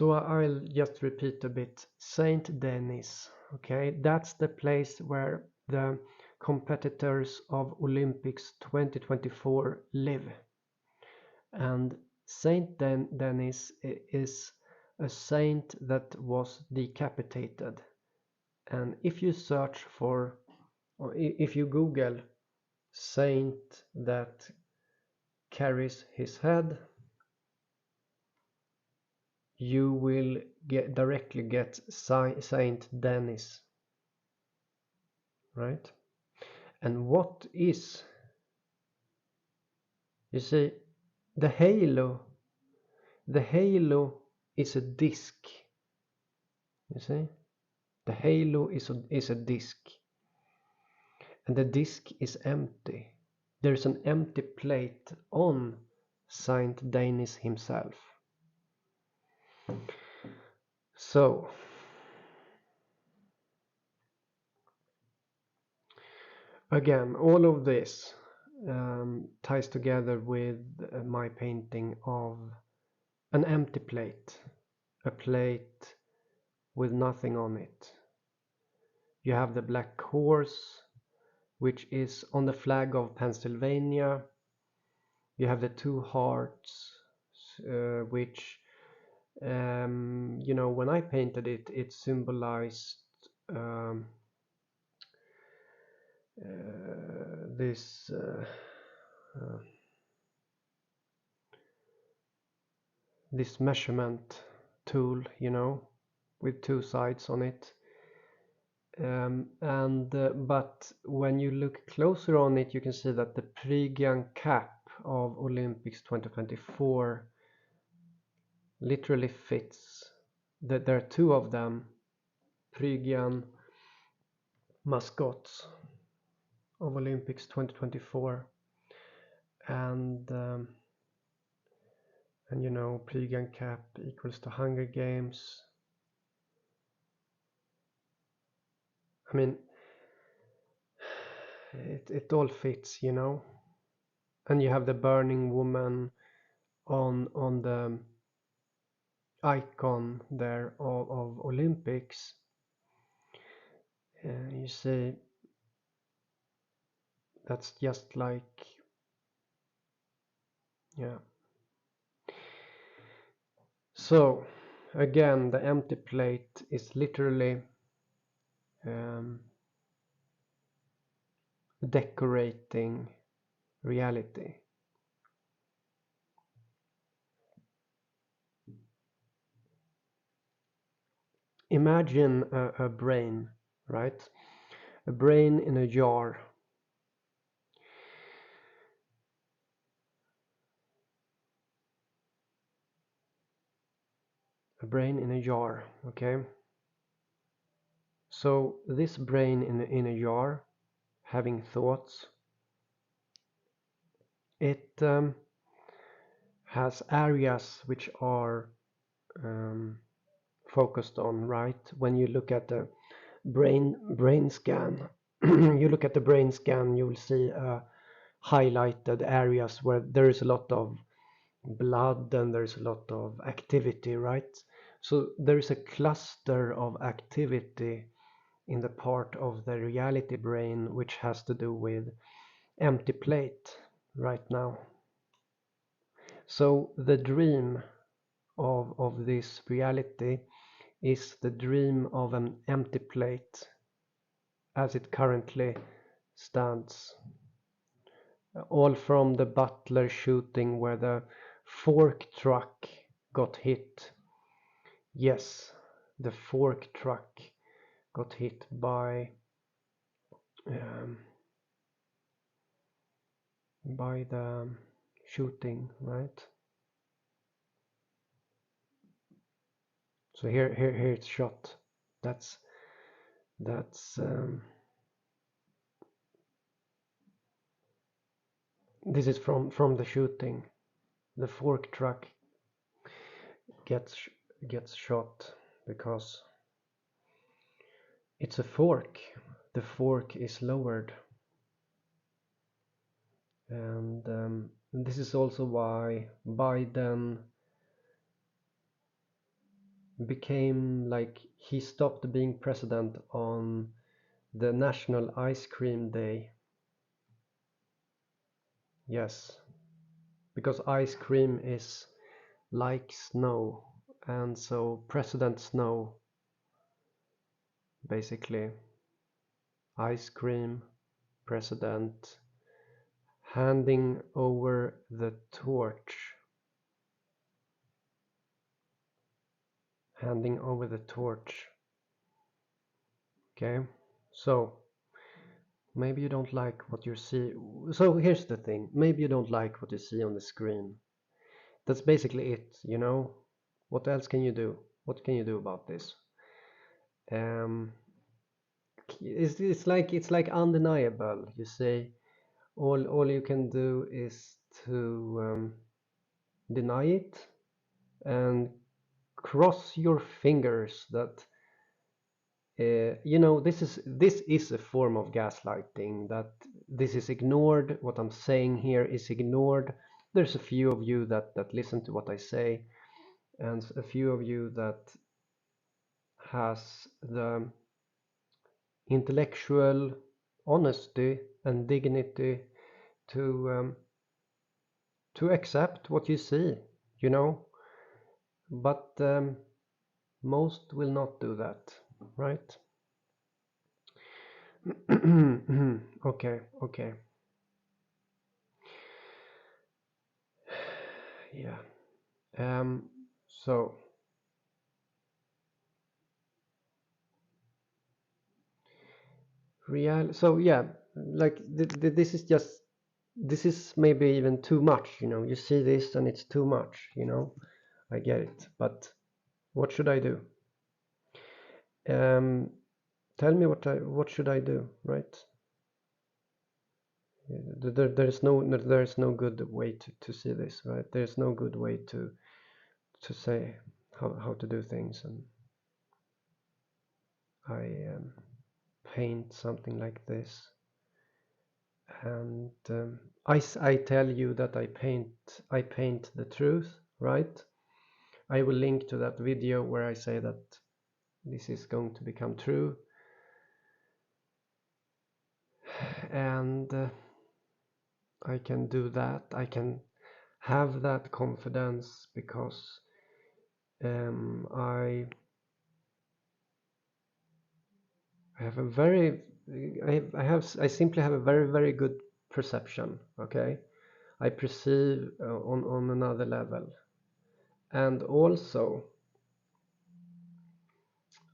So I'll just repeat a bit. Saint Denis, okay, that's the place where the competitors of Olympics 2024 live. And Saint Denis is a saint that was decapitated. And if you search for, or if you Google saint that carries his head, you will directly get Saint Denis, right? And what is, you see, the halo is a disc, you see, the halo is a disc, and the disc is empty. There's an empty plate on Saint Denis himself. So again, all of this ties together with my painting of an empty plate, a plate with nothing on it. You have the black horse, which is on the flag of Pennsylvania. You have the two hearts, which, you know, when I painted it, it symbolized this this measurement tool, you know, with two sides on it. But when you look closer on it, you can see that the Phrygian cap of Olympics 2024 literally fits. That there are two of them, Phrygian mascots of Olympics 2024, and you know, Phrygian cap equals to Hunger Games. I mean, it all fits, you know. And you have the burning woman on the icon there of Olympics. You see, that's just like, yeah. So again, the empty plate is literally decorating reality. Imagine a brain, right? A brain in a jar. A brain in a jar, okay? So this brain in a jar, having thoughts, it has areas which are focused on, right? When you look at the brain scan, you look at the brain scan, you will see highlighted areas where there is a lot of blood and there's a lot of activity, right? So there is a cluster of activity in the part of the reality brain which has to do with empty plate right now. So the dream of this reality is the dream of an empty plate as it currently stands. All from the Butler shooting where the fork truck got hit. Yes, the fork truck got hit by the shooting, right? So here it's shot. That's this is from the shooting. The fork truck gets shot because it's a fork. The fork is lowered, and this is also why Biden became like he stopped being president on the National Ice Cream Day. Yes, because ice cream is like snow, and so President Snow, basically, ice cream, president, handing over the torch. Handing over the torch. Okay, so maybe you don't like what you see. So here's the thing, maybe you don't like what you see on the screen. That's basically it, you know. What else can you do? What can you do about this? Um, it's like undeniable. You say all you can do is to deny it and cross your fingers that you know, this is a form of gaslighting, that this is ignored. What I'm saying here is ignored. There's a few of you that listen to what I say, and a few of you that has the intellectual honesty and dignity to to accept what you see, you know. But most will not do that, right? Okay. Yeah. So so yeah, like this is maybe even too much, you know. You see this and it's too much, you know. I get it, but what should I do? Um, tell me what should I do, right? There's no good way to see this, right? There's no good way to say how to do things, and I paint something like this, and I tell you that I paint the truth, right? I will link to that video where I say that this is going to become true, and I can do that. I can have that confidence because I have a very I simply have a very good perception. Okay, I perceive on another level, and also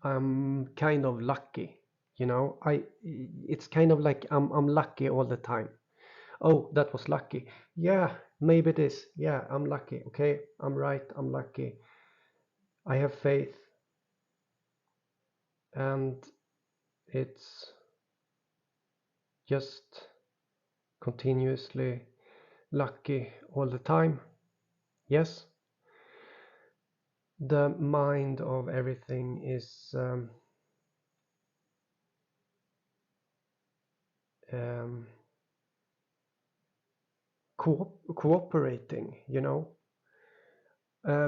I'm kind of lucky, you know. It's kind of like I'm lucky all the time. Oh, that was lucky. Yeah, maybe it is. Yeah, I'm lucky. Okay, I'm right. I'm lucky. I have faith, and it's just continuously lucky all the time. Yes, the mind of everything is um, cooperating, you know.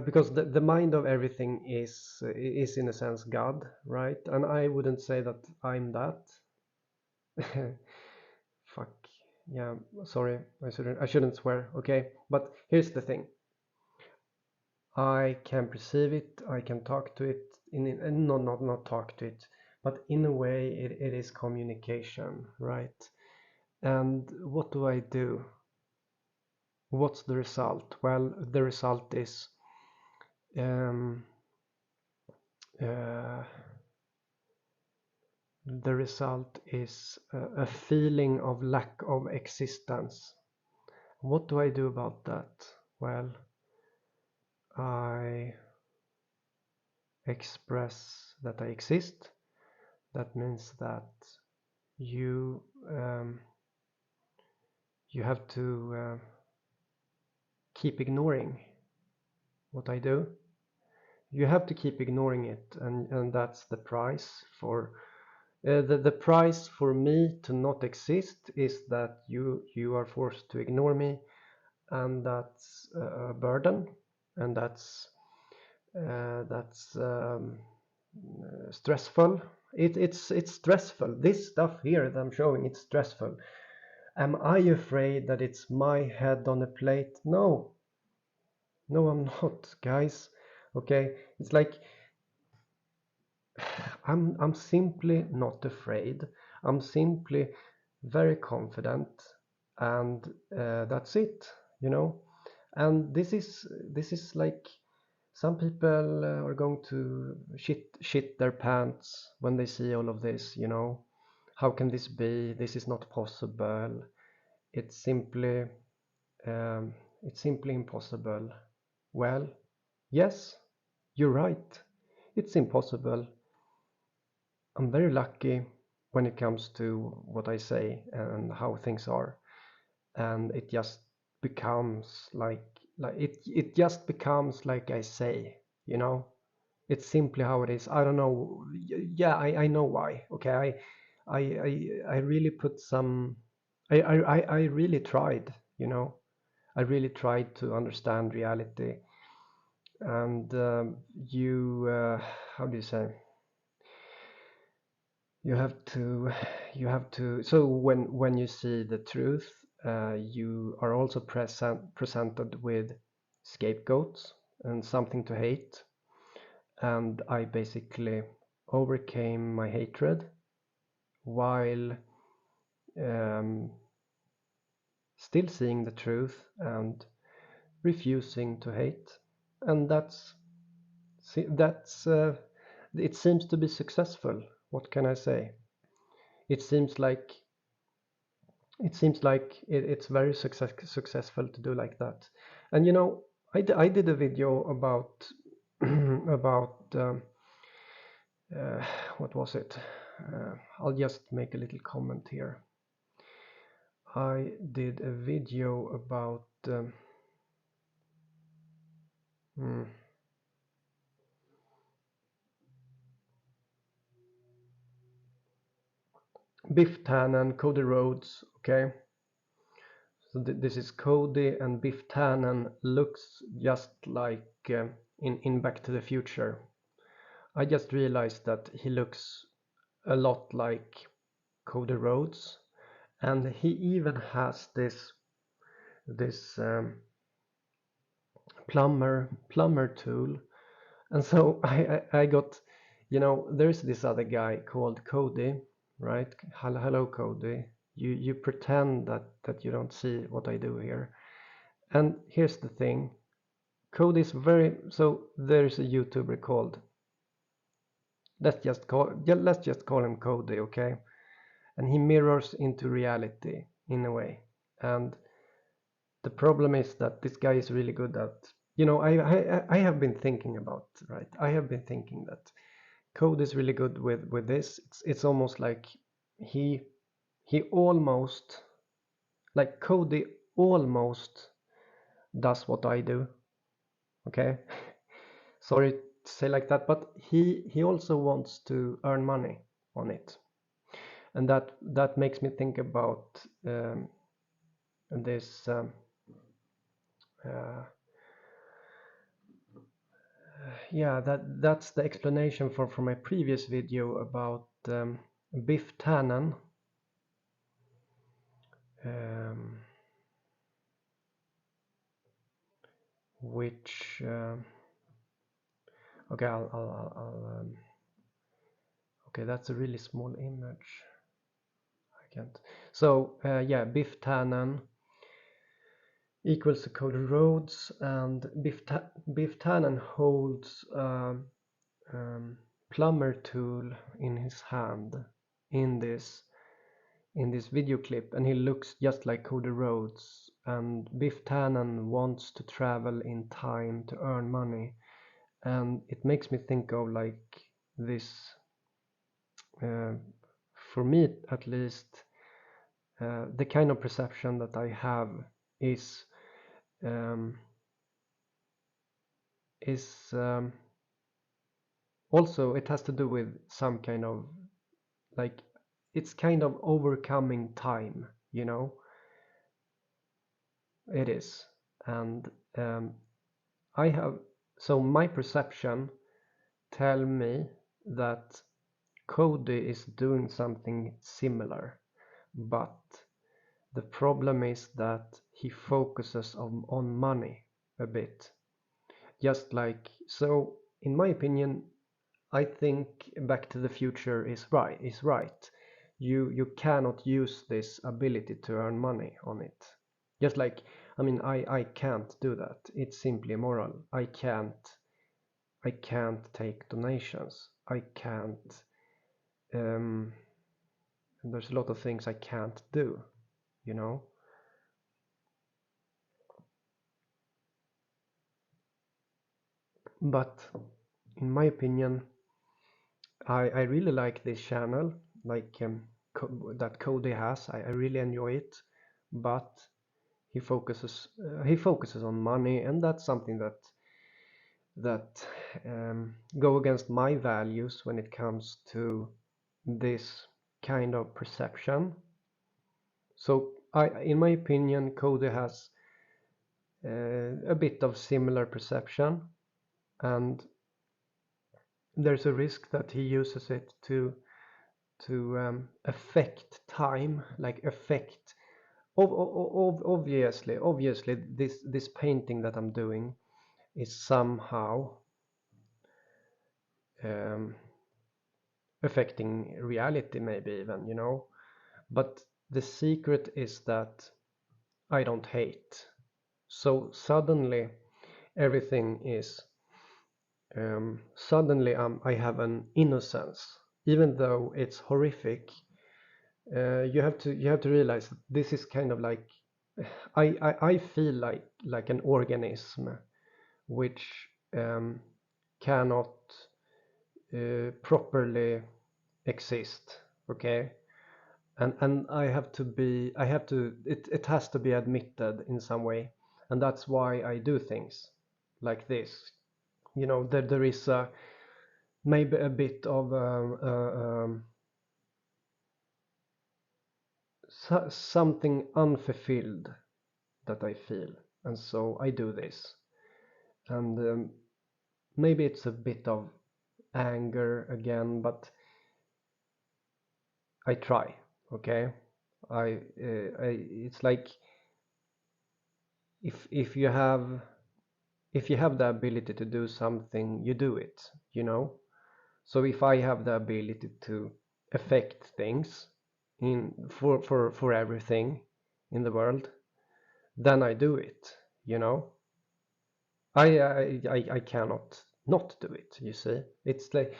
Because the mind of everything is in a sense God, right? And I wouldn't say that I'm that. Fuck. Yeah, sorry. I shouldn't swear. Okay, but here's the thing. I can perceive it. I can talk to it no, not talk to it, but in a way it is communication, right? And what do I do? What's the result? Well, the result is um, uh, the result is a feeling of lack of existence. What do I do about that? Well, I express that I exist. That means that you um, you have to keep ignoring what I do. You have to keep ignoring it, and that's the price for the price for me to not exist is that you are forced to ignore me, and that's a burden, and that's that's stressful. It's stressful. This stuff here that I'm showing, it's stressful. Am I afraid that it's my head on a plate? No, no, I'm not, guys. Okay, it's like I'm simply not afraid. I'm simply very confident, and that's it, you know. And this is like some people are going to shit their pants when they see all of this, you know. How can this be? This is not possible. It's simply um, it's simply impossible. Well, yes, you're right. It's impossible. I'm very lucky when it comes to what I say and how things are, and it just becomes like it just becomes like I say, you know. It's simply how it is. I don't know. Yeah, I know why. Okay, I really put some. I really tried. You know, I really tried to understand reality, and you how do you say? You have to so when you see the truth, you are also presented with scapegoats and something to hate, and I basically overcame my hatred while um, still seeing the truth and refusing to hate, and that's it seems to be successful. What can I say? It seems like it's very successful to do like that. And you know, I did a video about about uh, what was it? I'll just make a little comment here. I did a video about hmm, Biff Tannen, Cody Rhodes. Okay, so this is Cody, and Biff Tannen looks just like in Back to the Future. I just realized that he looks a lot like Cody Rhodes, and he even has this plumber tool. And so I got, you know, there's this other guy called Cody, right? Hello, Cody. You pretend that you don't see what I do here. And here's the thing, Cody's very so there's a YouTuber called let's just call him Cody, okay? And he mirrors into reality in a way. And the problem is that this guy is really good at, you know, I have been thinking about, right? I have been thinking that Code is really good with this. It's almost like he he almost like Cody almost does what I do. Okay, sorry to say like that, but he also wants to earn money on it, and that makes me think about this. Uh, yeah, that's the explanation for my previous video about Biff Tannen. Um, which okay, okay, that's a really small image. I can't. So yeah, Biff Tannen equals to Cody Rhodes, and Biff Tannen holds plumber tool in his hand in this video clip, and he looks just like Cody Rhodes. And Biff Tannen wants to travel in time to earn money, and it makes me think of like this. For me, at least, the kind of perception that I have is um, is also it has to do with some kind of like it's kind of overcoming time, you know. It is, and I have So my perception tell me that Cody is doing something similar, but the problem is that he focuses on money a bit. Just like so, in my opinion, I think Back to the Future is right. You cannot use this ability to earn money on it. Just like, I mean, I can't do that. It's simply immoral. I can't take donations. I can't. Um, and there's a lot of things I can't do. You know. But in my opinion, I really like this channel. Like that Cody has. I really enjoy it. But he focuses on money, and that's something that go against my values when it comes to this kind of perception. So in my opinion, Cody has a bit of similar perception, and there's a risk that he uses it to affect time, like affect. Obviously, this painting that I'm doing is somehow um, affecting reality, maybe even. But the secret is that I don't hate. So suddenly everything is suddenly I have an innocence, even though it's horrific. You have to realize that this is kind of like I feel like an organism which cannot properly exist. Okay, and it has to be admitted in some way, and that's why I do things like this. There is maybe a bit of something unfulfilled that I feel, and so I do this. And maybe it's a bit of anger again, but I try. Okay, it's like if you have the ability to do something, you do it. So if I have the ability to affect things for everything in the world, then I do it. I cannot not do it, you see. It's like,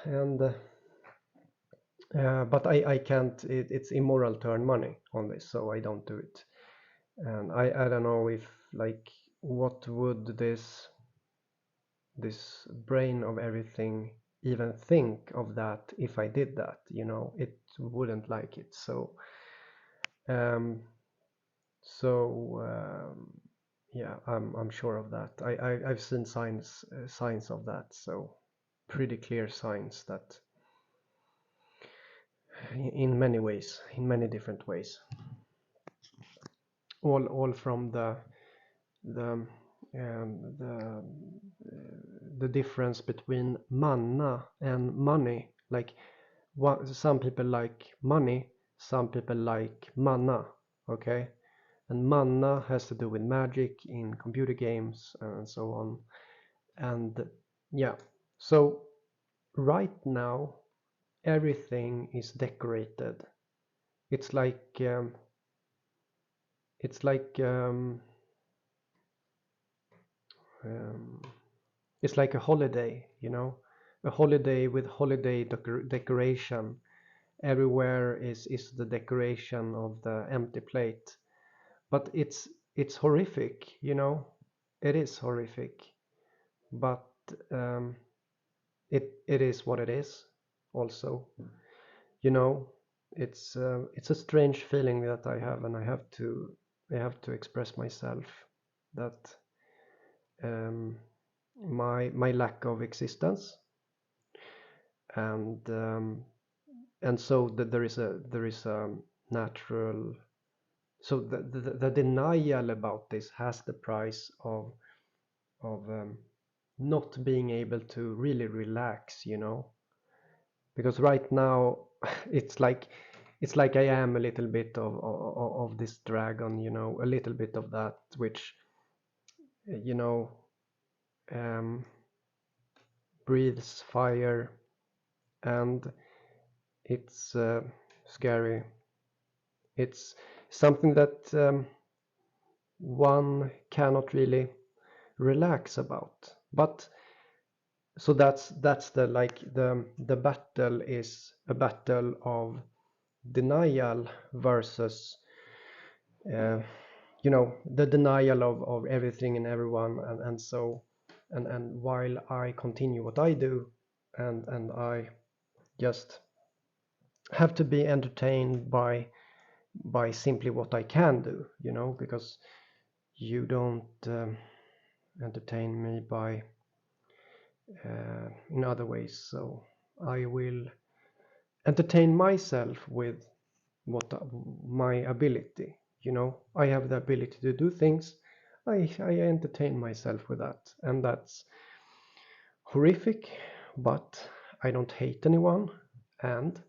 and but I can't. It's immoral to earn money on this, so I don't do it. And I don't know if, like, what would this brain of everything even think of that if I did that. It wouldn't like it. Um so yeah, I'm sure of that. I've seen signs of that, so pretty clear signs that in many ways, in many different ways, all from the the difference between manna and money. Like, some people like money, some people like manna. Okay, and manna has to do with magic in computer games and so on. And yeah, so right now everything is decorated. It's like it's like um, um, it's like a holiday. A holiday with holiday decoration. Everywhere is the decoration of the empty plate. But it's horrific. It is horrific. But um, it is what it is also. You know, it's a strange feeling that I have, and I have to express myself that um, my lack of existence, and so that there is a natural. So the denial about this has the price of not being able to really relax, you know, because right now it's like it's like I am a little bit of this dragon, you know, a little bit of that, which you know, um, breathes fire, and it's scary. It's something that one cannot really relax about. But so that's the like the battle is a battle of denial versus uh, you know, the denial of everything and everyone, and so and while I continue what I do, and I just have to be entertained by simply what I can do, you know, because you don't entertain me by in other ways. So I will entertain myself with what my ability. You know, I have the ability to do things. I entertain myself with that, and that's horrific. But I don't hate anyone, and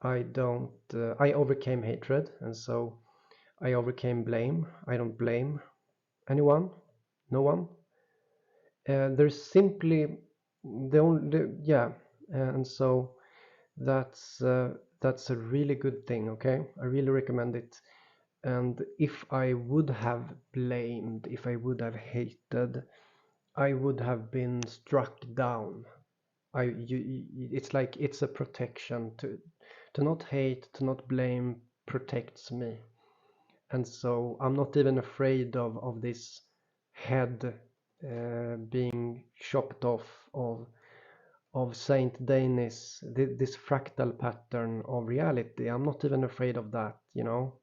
I don't. I overcame hatred, and so I overcame blame. I don't blame anyone, no one. There's simply the only yeah, and so that's a really good thing. Okay, I really recommend it. And if I would have blamed, if I would have hated, I would have been struck down. It's like it's a protection to not hate, to not blame protects me. And so I'm not even afraid of this head being chopped off of Saint Denis, this fractal pattern of reality. I'm not even afraid of that, you know.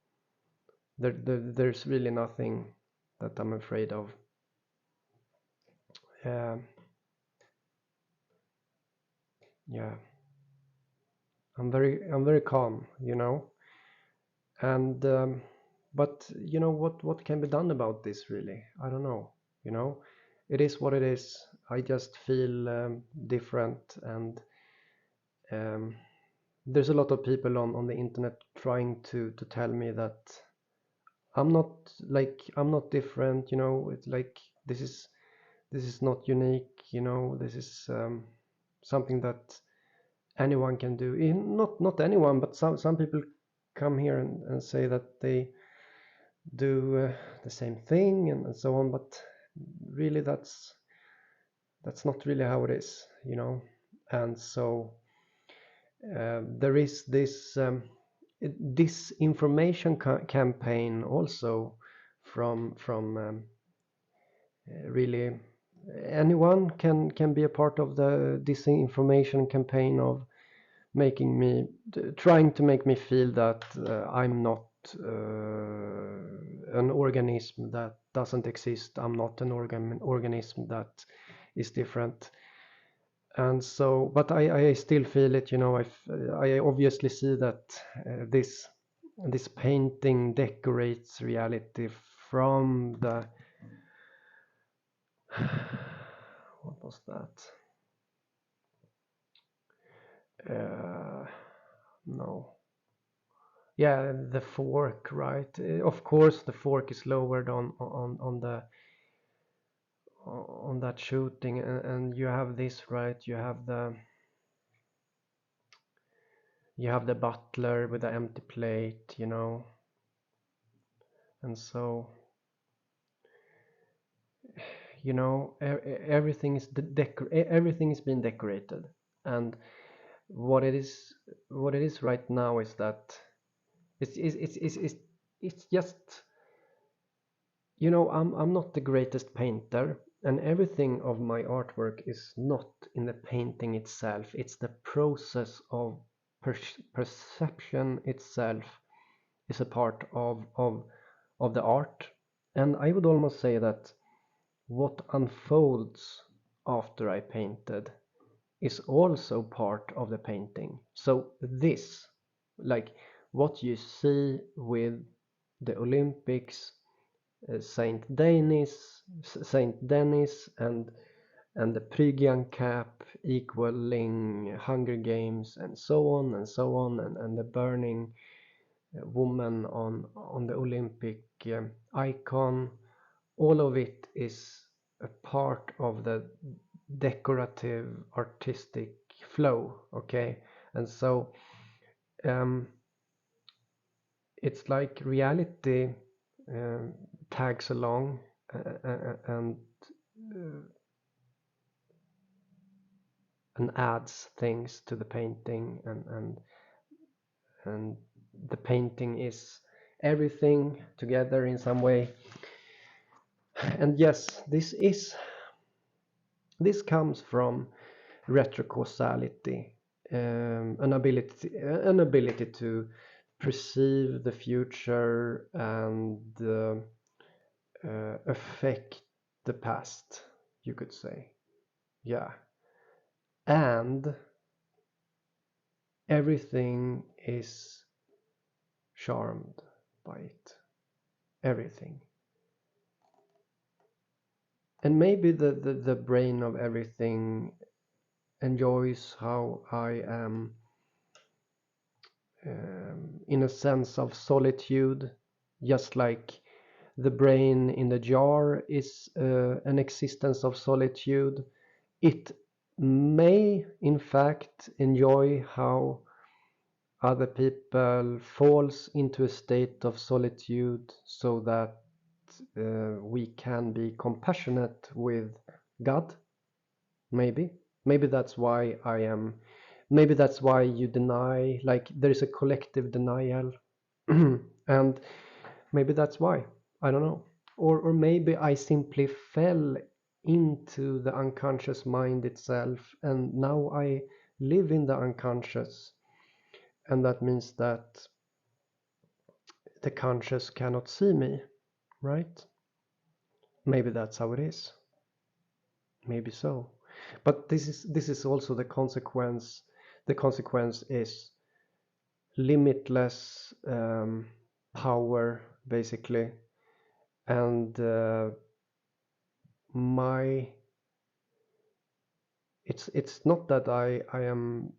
There's really nothing that I'm afraid of. Um, yeah, I'm very calm, you know. And but you know what can be done about this really? I don't know. You know, it is what it is. I just feel different, and um, there's a lot of people on the internet trying to tell me that I'm not different. You know, it's like this is not unique. You know, this is something that anyone can do. Not anyone, but some people come here and say that they do the same thing and so on, but really that's not really how it is, you know. And so there is this disinformation campaign also from really anyone can be a part of the disinformation campaign of making me trying to make me feel that I'm not an organism that doesn't exist. I'm not an organism that is different. And so, but I still feel it. You know, I obviously see that this painting decorates reality from the what was that? No. Yeah, the fork, right? Of course, the fork is lowered on the on that shooting, and you have this, right? You have the butler with the empty plate, you know, and so you know everything is everything is being decorated, and what it is what it is right now is that it's just you know, I'm not the greatest painter, and everything of my artwork is not in the painting itself. It's the process of perception itself is a part of the art. And I would almost say that what unfolds after I painted is also part of the painting. So this, like what you see with the Olympics Saint Denis, and the Phrygian cap equaling Hunger Games, and so on and so on, and the burning woman on the Olympic icon. All of it is a part of the decorative artistic flow, okay? And so it's like reality tags along and adds things to the painting, and the painting is everything together in some way. And yes, this comes from retrocausality, an ability to perceive the future and affect the past, you could say. Yeah. And everything is charmed by it. Everything. And maybe the brain of everything enjoys how I am in a sense of solitude, just like the brain in the jar is an existence of solitude. It may, in fact, enjoy how other people falls into a state of solitude so that we can be compassionate with God. Maybe that's why maybe that's why you deny, like there is a collective denial. And maybe that's why, I don't know. Or maybe I simply fell into the unconscious mind itself, and now I live in the unconscious, and that means that the conscious cannot see me, right? Maybe that's how it is. Maybe so. But this is also the consequence. The consequence is limitless power, basically. And my it's not that I am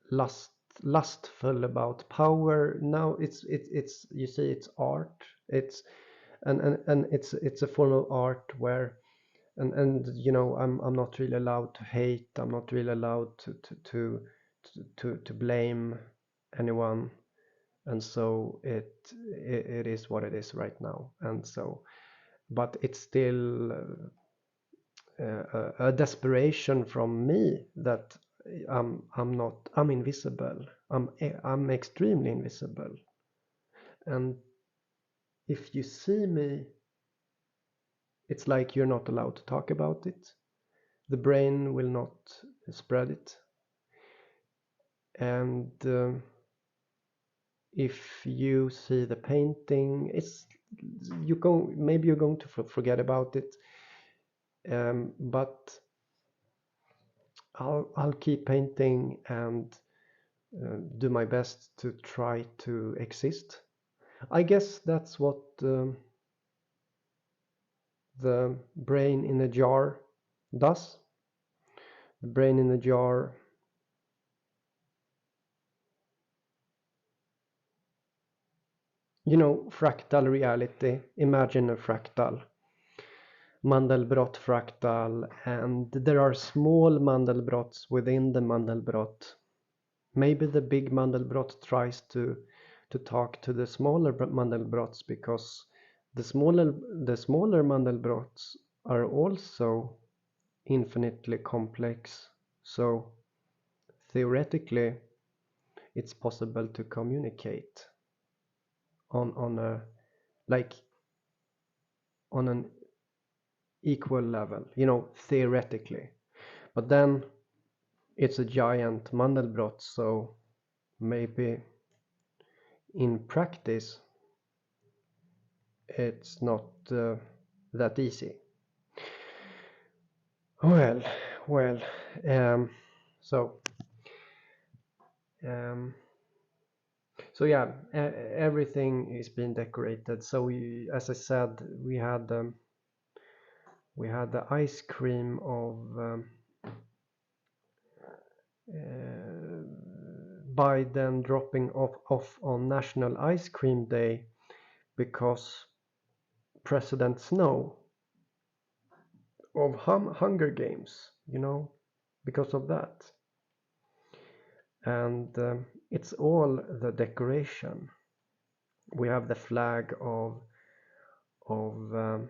lustful about power. Now it's you see, it's art. It's and it's a form of art where, and you know, I'm not really allowed to hate. I'm not really allowed to blame anyone. And so it is what it is right now. And so, but it's still a desperation from me that I'm invisible. I'm extremely invisible. And if you see me, it's like you're not allowed to talk about it. The brain will not spread it. And if you see the painting, maybe you're going to forget about it. But I'll keep painting and do my best to try to exist. I guess that's what the brain in a jar does. The brain in a jar fractal reality. Imagine a fractal, Mandelbrot fractal, and there are small Mandelbrots within the Mandelbrot. Maybe the big Mandelbrot tries to talk to the smaller Mandelbrots, because the smaller Mandelbrots are also infinitely complex. So theoretically, it's possible to communicate on a like on an equal level, theoretically. But then it's a giant Mandelbrot, so maybe in practice it's not that easy. Well, well, um, so um, So yeah, everything is being decorated. So we, as I said, we had the ice cream of Biden dropping off on National Ice Cream Day because President Snow of Hunger Games, because of that. And it's all the decoration. We have the flag of um,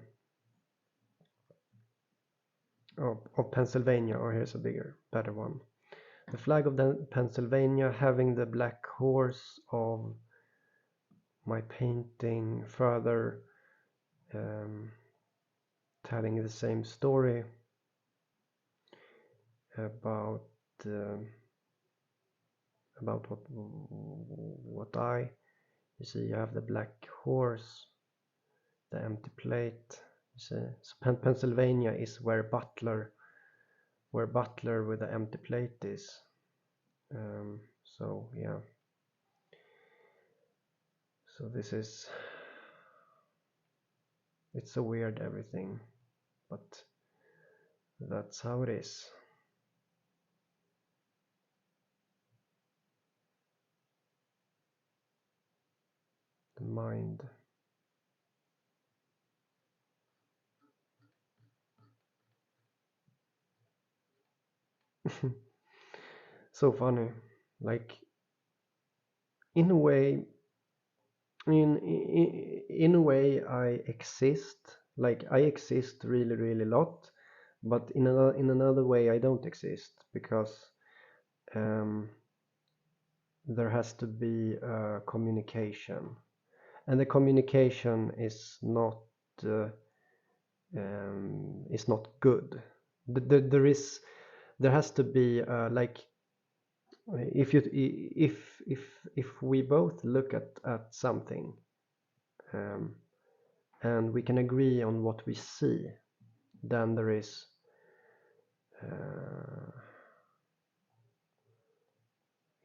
of Pennsylvania, or here's a better one. The flag of the Pennsylvania, having the black horse of my painting, further um, telling the same story about what you see. You have the black horse, the empty plate. You see, so Pennsylvania is where Butler with the empty plate is. So yeah. So it's so weird, everything, but that's how it is. The mind. So funny. Like, in a way, in a way, I exist. Like, I exist really, really lot, but in another way, I don't exist, because um, there has to be a communication, and the communication uh, is not good. There has to be like, if we both look at something, um, and we can agree on what we see, then there is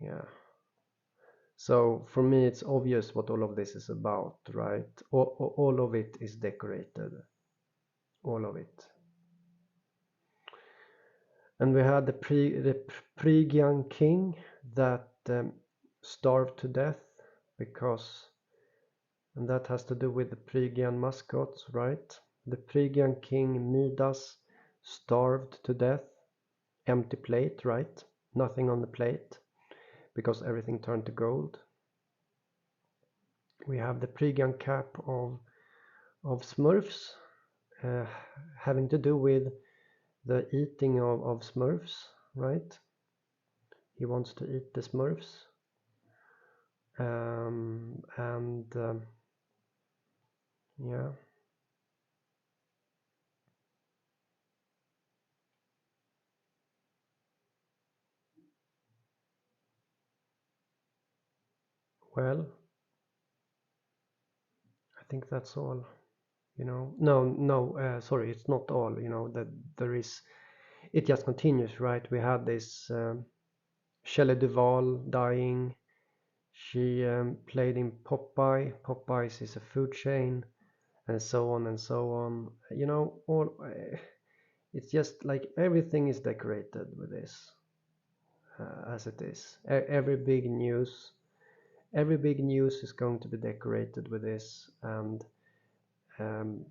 yeah. So for me, it's obvious what all of this is about, right? All of it is decorated, all of it. And we had the Phrygian king that starved to death, because, and that has to do with the Phrygian mascots, right? The Phrygian king Midas starved to death, empty plate, right? Nothing on the plate, because everything turned to gold. We have the Phrygian cap of Smurfs, uh, having to do with the eating of Smurfs, right? He wants to eat the Smurfs. And yeah. Well, I think that's all. No, sorry, it's not all. That there is. It just continues, right? We had this Shelley Duvall dying. She played in Popeye. Popeyes is a food chain, and so on and so on. All it's just like everything is decorated with this, as it is. Every big news is going to be decorated with this, and um,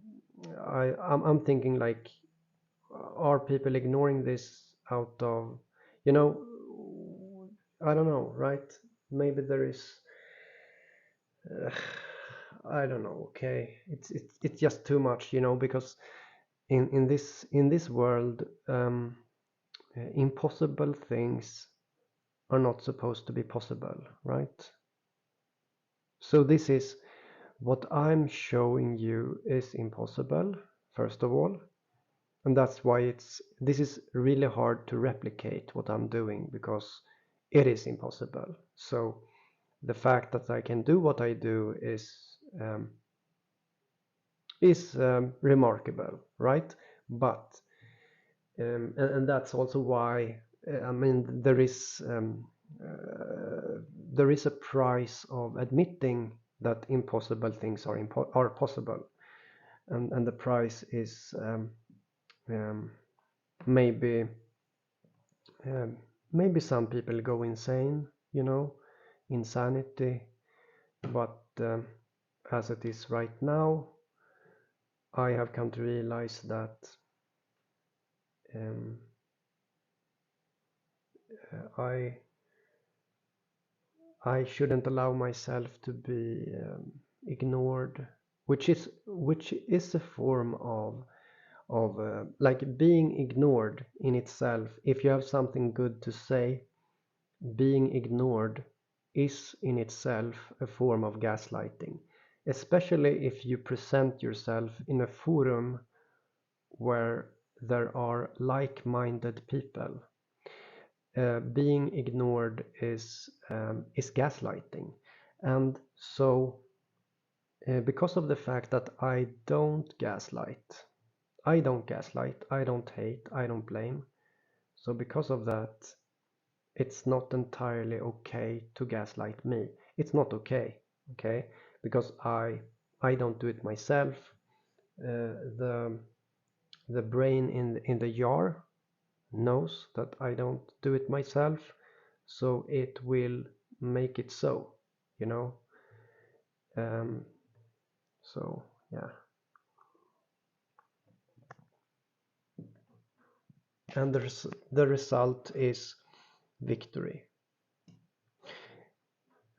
I'm thinking, like, are people ignoring this out of, I don't know, right? Maybe there is. Uh, I don't know. Okay, it's just too much, because in this world, impossible things are not supposed to be possible, right? So this is what I'm showing you is impossible, first of all, and that's why this is really hard to replicate what I'm doing, because it is impossible. So the fact that I can do what I do is remarkable, right? But and that's also why I mean there is there is a price of admitting that impossible things are possible, and the price is um, maybe maybe some people go insane, insanity, but as it is right now, I have come to realize that I shouldn't allow myself to be ignored, which is a form of like being ignored in itself. If you have something good to say, being ignored is in itself a form of gaslighting, especially if you present yourself in a forum where there are like-minded people. Being ignored is gaslighting, and so because of the fact that I don't gaslight, I don't hate, I don't blame. So because of that, it's not entirely okay to gaslight me. It's not okay, because I don't do it myself. The brain in the jar knows that I don't do it myself, so it will make it so, you know. So yeah, and the result is victory.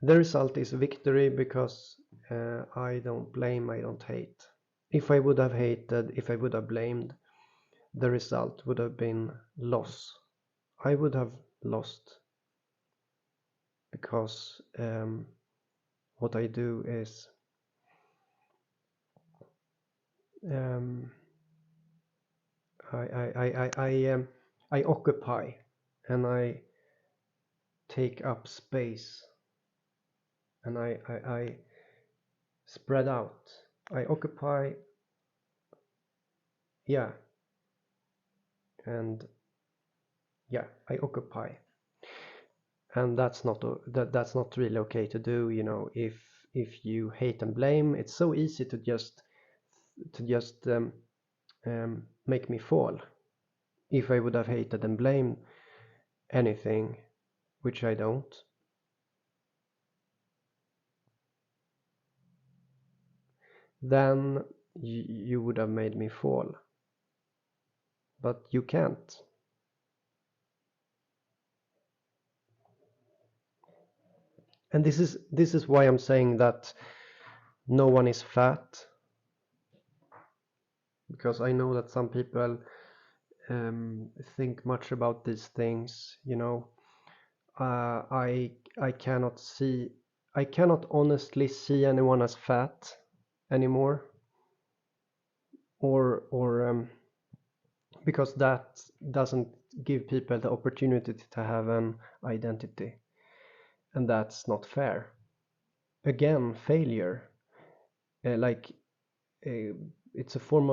The result is victory because I don't blame, I don't hate. If I would have hated, if I would have blamed, the result would have been loss. I would have lost because what I do is um, I occupy and I take up space and I spread out. I occupy, yeah, and yeah, I occupy, and that's not really okay to do. If you hate and blame, it's so easy to just make me fall. If I would have hated and blamed anything, which I don't, then you would have made me fall. But you can't. And this is why I'm saying that no one is fat, because I know that some people think much about these things. I cannot honestly see anyone as fat anymore, or because that doesn't give people the opportunity to have an identity, and that's not fair. Again, failure, like it's a form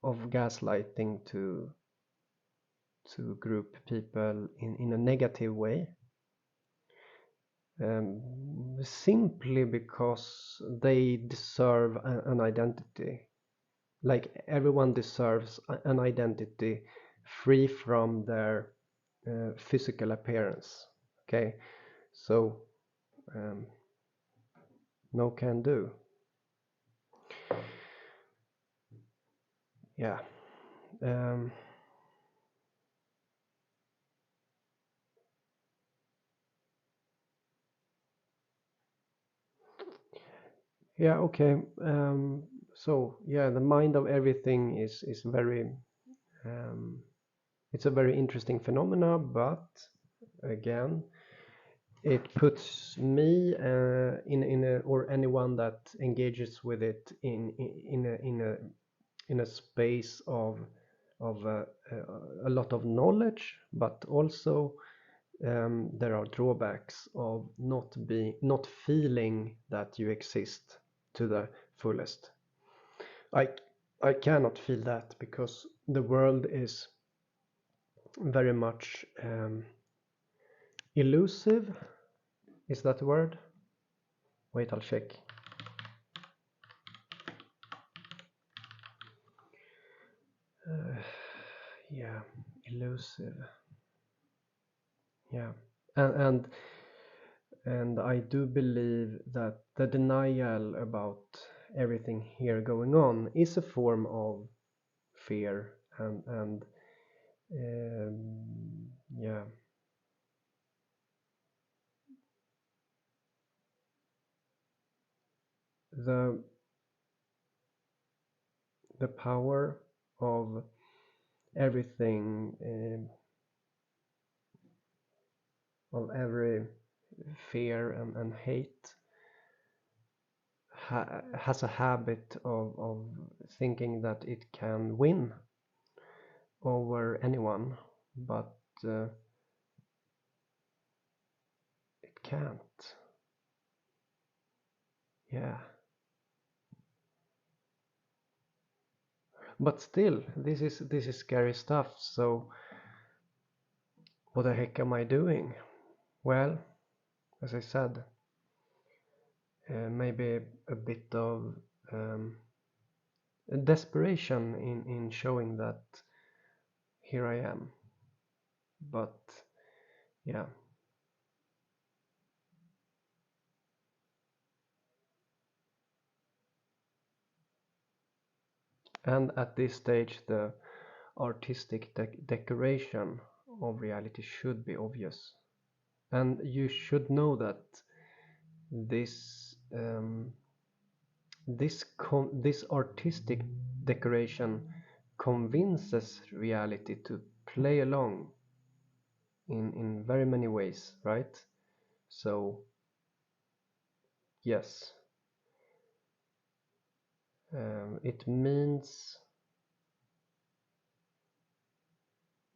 of gaslighting to group people in a negative way, simply because they deserve an identity. Like everyone deserves an identity free from their physical appearance. Okay, so no can do. Yeah. Um, yeah. Okay. So yeah, the mind of everything is very. It's a very interesting phenomena, but again, it puts me in a, or anyone that engages with it in a space of a lot of knowledge, but also there are drawbacks of not feeling that you exist to the fullest. I I cannot feel that because the world is very much elusive. Is that the word? Wait, I'll check. Yeah, elusive. Yeah, and I do believe that the denial about everything here going on is a form of fear and yeah, the the power of everything, of every fear and hate has a habit of thinking that it can win over anyone, but it can't. Yeah. But still, this is scary stuff. So what the heck am I doing? Well, as I said, maybe a bit of desperation in showing that here I am. But yeah, and at this stage, the artistic decoration of reality should be obvious, and you should know that this this artistic decoration convinces reality to play along in very many ways, right? So yes, it means,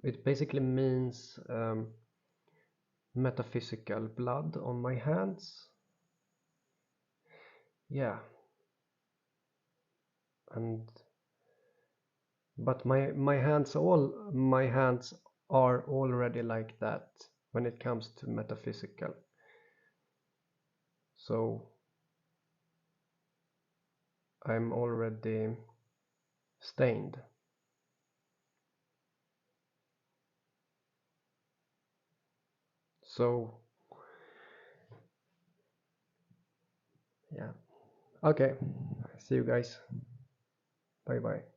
it basically means metaphysical blood on my hands. Yeah, and but my hands are already like that when it comes to metaphysical. So I'm already stained. So yeah. Okay. See you guys. Bye bye.